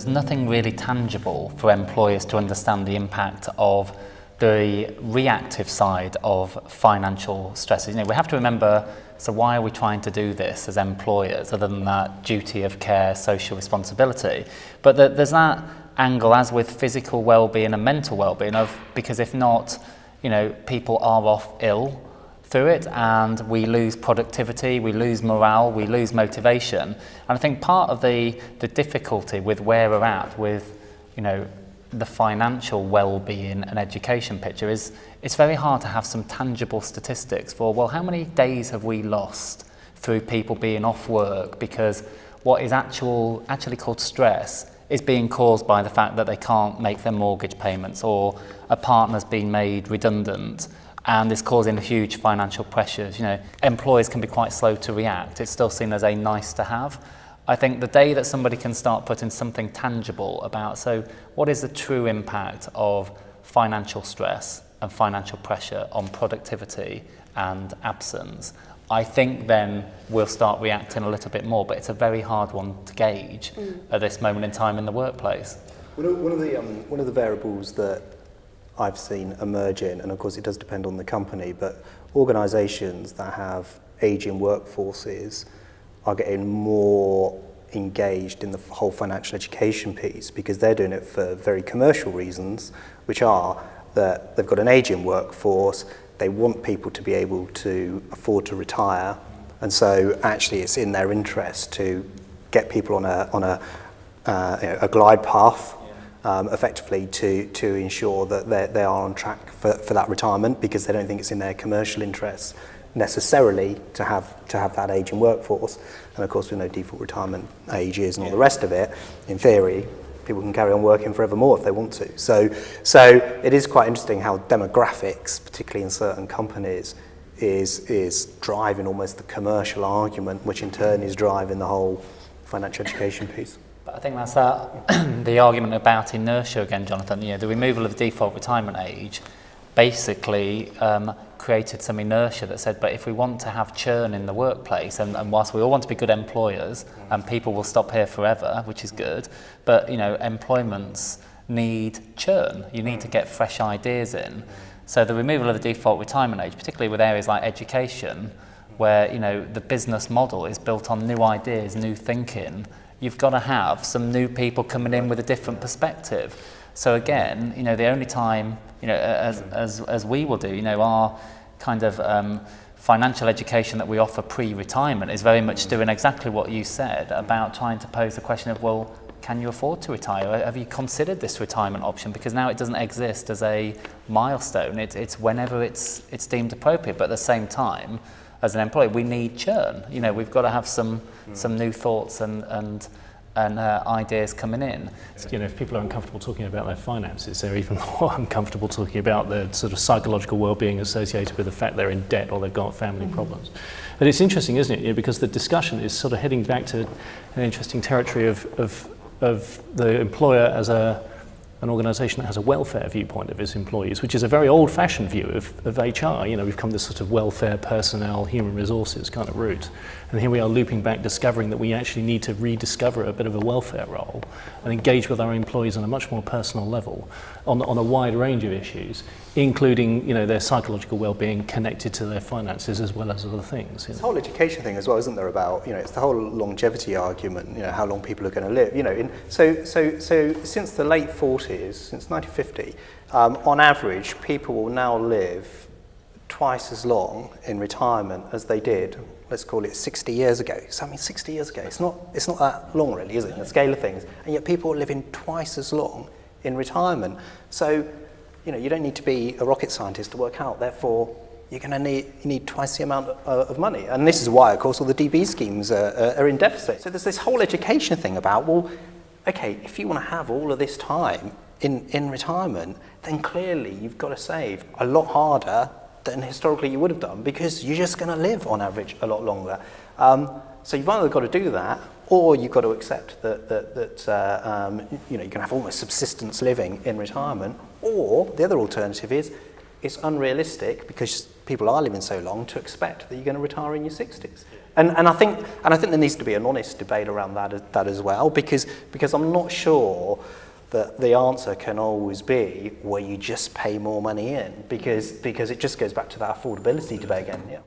there's nothing really tangible for employers to understand the impact of the reactive side of financial stresses. We have to remember, so why are we trying to do this as employers, other than that duty of care, social responsibility? But there's that angle, as with physical well-being and mental well-being, because if not, people are off ill through it, and we lose productivity, we lose morale, we lose motivation. And I think part of the difficulty with where we're at with, the financial well-being and education picture is it's very hard to have some tangible statistics for, well, how many days have we lost through people being off work because what is actually called stress is being caused by the fact that they can't make their mortgage payments, or a partner's been made redundant and is causing huge financial pressures. Employers can be quite slow to react. It's still seen as a nice to have. I think the day that somebody can start putting something tangible about, so what is the true impact of financial stress and financial pressure on productivity and absence, I think then we'll start reacting a little bit more, but it's a very hard one to gauge at this moment in time in the workplace. One of the variables that I've seen emerging, and of course it does depend on the company, but organisations that have ageing workforces are getting more engaged in the whole financial education piece, because they're doing it for very commercial reasons, which are that they've got an ageing workforce, they want people to be able to afford to retire, and so actually it's in their interest to get people on a glide path, effectively to ensure that they are on track for that retirement, because they don't think it's in their commercial interests necessarily to have that ageing workforce. And of course we know default retirement ages and all the rest of it. In theory, people can carry on working forevermore if they want to. So it is quite interesting how demographics, particularly in certain companies, is driving almost the commercial argument, which in turn is driving the whole financial education piece. But I think that's the argument about inertia again, Jonathan. The removal of the default retirement age basically created some inertia that said, but if we want to have churn in the workplace, and whilst we all want to be good employers, and people will stop here forever, which is good, but employments need churn. You need to get fresh ideas in. So the removal of the default retirement age, particularly with areas like education, where the business model is built on new ideas, new thinking, you've got to have some new people coming in with a different perspective. So again, the only time, as we will do, our kind of financial education that we offer pre-retirement is very much doing exactly what you said about trying to pose the question of, well, can you afford to retire? Have you considered this retirement option? Because now it doesn't exist as a milestone. It's whenever it's deemed appropriate. But at the same time, as an employee, we need churn. We've got to have some new thoughts and ideas coming in. If people are uncomfortable talking about their finances, they're even more uncomfortable talking about the sort of psychological well-being associated with the fact they're in debt or they've got family problems. But it's interesting, isn't it? Because the discussion is sort of heading back to an interesting territory of the employer as an organisation that has a welfare viewpoint of its employees, which is a very old-fashioned view of HR. We've come this sort of welfare, personnel, human resources kind of route. And here we are looping back, discovering that we actually need to rediscover a bit of a welfare role and engage with our employees on a much more personal level on a wide range of issues, including their psychological well-being connected to their finances as well as other things. This whole education thing as well, isn't there, about, it's the whole longevity argument, how long people are going to live. So since the late 40s, since 1950, on average, people will now live twice as long in retirement as they did, let's call it 60 years ago. So 60 years ago, it's not that long really, is it, in the scale of things? And yet people are living twice as long in retirement. So, you don't need to be a rocket scientist to work out, therefore, you need twice the amount of money. And this is why, of course, all the DB schemes are in deficit. So there's this whole education thing about, well, okay, if you want to have all of this time in retirement, then clearly you've got to save a lot harder than historically you would have done, because you're just going to live on average a lot longer. So you've either got to do that, or you've got to accept that you can have almost subsistence living in retirement, or the other alternative is it's unrealistic because people are living so long to expect that you're going to retire in your 60s. And I think there needs to be an honest debate around that as well, because I'm not sure that the answer can always be, well, you just pay more money in, because it just goes back to that affordability debate again. Yeah.